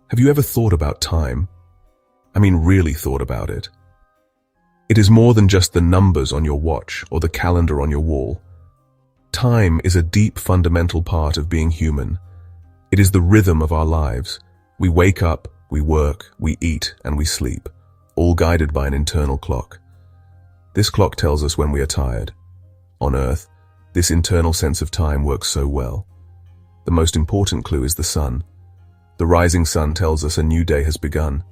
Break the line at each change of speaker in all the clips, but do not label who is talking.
Have you ever thought about time? I mean, really thought about it. It is more than just the numbers on your watch or the calendar on your wall. Time is a deep fundamental part of being human. It is the rhythm of our lives. We wake up, we work, we eat, and we sleep, all guided by an internal clock. This clock tells us when we are tired. On Earth, this internal sense of time works so well. The most important clue is the sun. The rising sun tells us a new day has begun.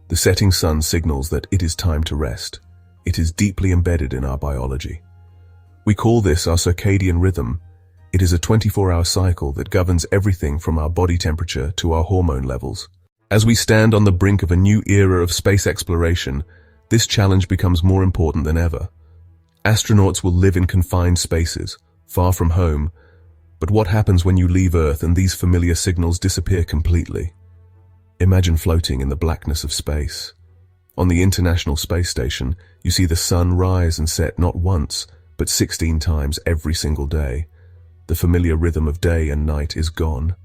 The setting sun signals that it is time to rest. It is deeply embedded in our biology. We call this our circadian rhythm. It is a 24-hour cycle that governs everything from our body temperature to our hormone levels. As we stand on the brink of a new era of space exploration, this challenge becomes more important than ever. Astronauts will live in confined spaces, far from home, but what happens when you leave Earth and these familiar signals disappear completely? Imagine floating in the blackness of space. On the International Space Station, you see the sun rise and set not once, but 16 times every single day. The familiar rhythm of day and night is gone.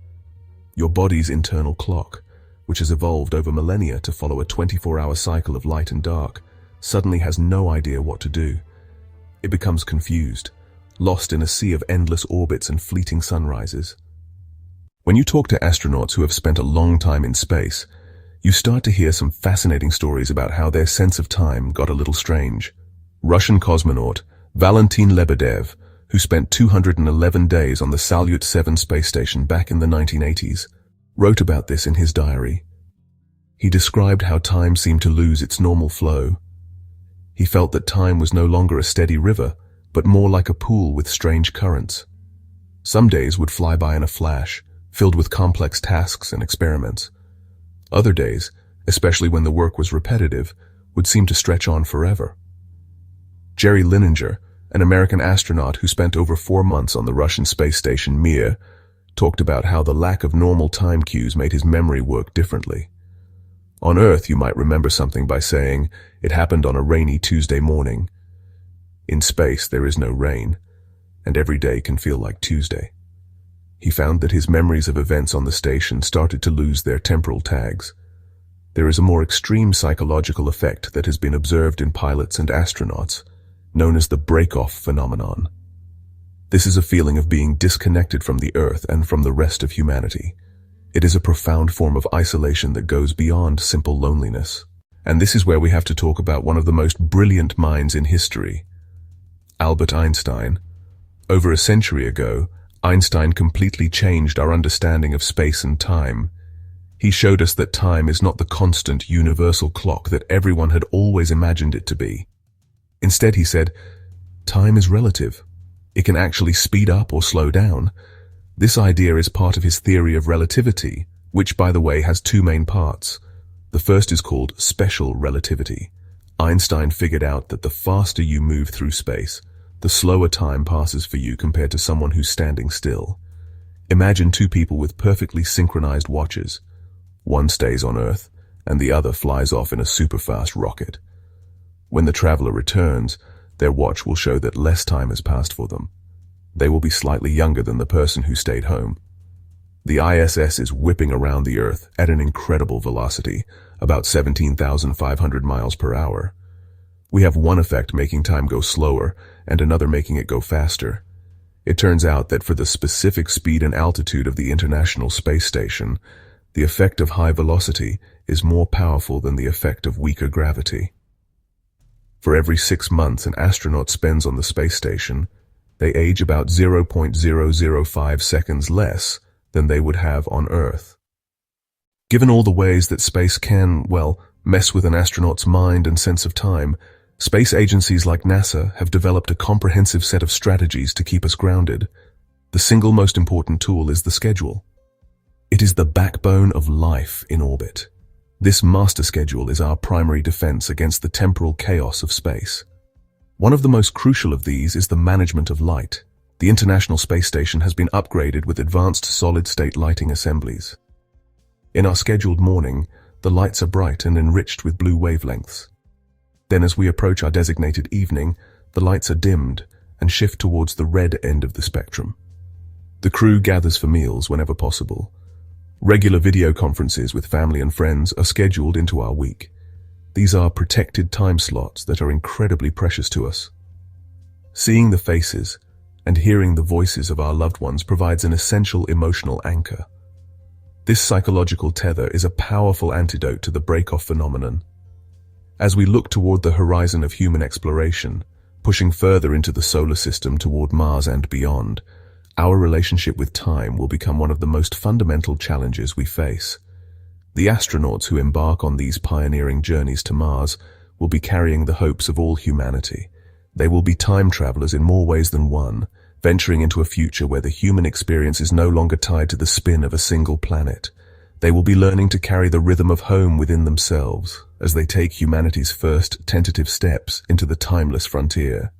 Your body's internal clock, which has evolved over millennia to follow a 24-hour cycle of light and dark, suddenly has no idea what to do. It becomes confused, lost in a sea of endless orbits and fleeting sunrises. When you talk to astronauts who have spent a long time in space, you start to hear some fascinating stories about how their sense of time got a little strange. Russian cosmonaut Valentin Lebedev, who spent 211 days on the Salyut 7 space station back in the 1980s, wrote about this in his diary. He described how time seemed to lose its normal flow. He felt that time was no longer a steady river, but more like a pool with strange currents. Some days would fly by in a flash, filled with complex tasks and experiments. Other days, especially when the work was repetitive, would seem to stretch on forever. Jerry Linenger, an American astronaut who spent over 4 months on the Russian space station Mir, talked about how the lack of normal time cues made his memory work differently. On Earth, you might remember something by saying, "It happened on a rainy Tuesday morning." In space, there is no rain, and every day can feel like Tuesday. He found that his memories of events on the station started to lose their temporal tags. There is a more extreme psychological effect that has been observed in pilots and astronauts, known as the break-off phenomenon. This is a feeling of being disconnected from the Earth and from the rest of humanity. It is a profound form of isolation that goes beyond simple loneliness. And this is where we have to talk about one of the most brilliant minds in history, Albert Einstein. Over a century ago, Einstein completely changed our understanding of space and time. He showed us that time is not the constant, universal clock that everyone had always imagined it to be. Instead, he said, time is relative. It can actually speed up or slow down. This idea is part of his theory of relativity, which, by the way, has 2 main parts. The first is called special relativity. Einstein figured out that the faster you move through space, the slower time passes for you compared to someone who's standing still. Imagine 2 people with perfectly synchronized watches. One stays on Earth, and the other flies off in a super-fast rocket. When the traveler returns, their watch will show that less time has passed for them. They will be slightly younger than the person who stayed home. The ISS is whipping around the Earth at an incredible velocity, about 17,500 miles per hour. We have one effect making time go slower and another making it go faster. It turns out that for the specific speed and altitude of the International Space Station, the effect of high velocity is more powerful than the effect of weaker gravity. For every 6 months an astronaut spends on the space station, they age about 0.005 seconds less than they would have on Earth. Given all the ways that space can, well, mess with an astronaut's mind and sense of time, space agencies like NASA have developed a comprehensive set of strategies to keep us grounded. The single most important tool is the schedule. It is the backbone of life in orbit. This master schedule is our primary defense against the temporal chaos of space. One of the most crucial of these is the management of light. The International Space Station has been upgraded with advanced solid-state lighting assemblies. In our scheduled morning, the lights are bright and enriched with blue wavelengths. Then as we approach our designated evening, the lights are dimmed and shift towards the red end of the spectrum. The crew gathers for meals whenever possible. Regular video conferences with family and friends are scheduled into our week. These are protected time slots that are incredibly precious to us. Seeing the faces and hearing the voices of our loved ones provides an essential emotional anchor. This psychological tether is a powerful antidote to the break-off phenomenon. As we look toward the horizon of human exploration, pushing further into the solar system toward Mars and beyond, our relationship with time will become one of the most fundamental challenges we face. The astronauts who embark on these pioneering journeys to Mars will be carrying the hopes of all humanity. They will be time travelers in more ways than one, venturing into a future where the human experience is no longer tied to the spin of a single planet. They will be learning to carry the rhythm of home within themselves as they take humanity's first tentative steps into the timeless frontier.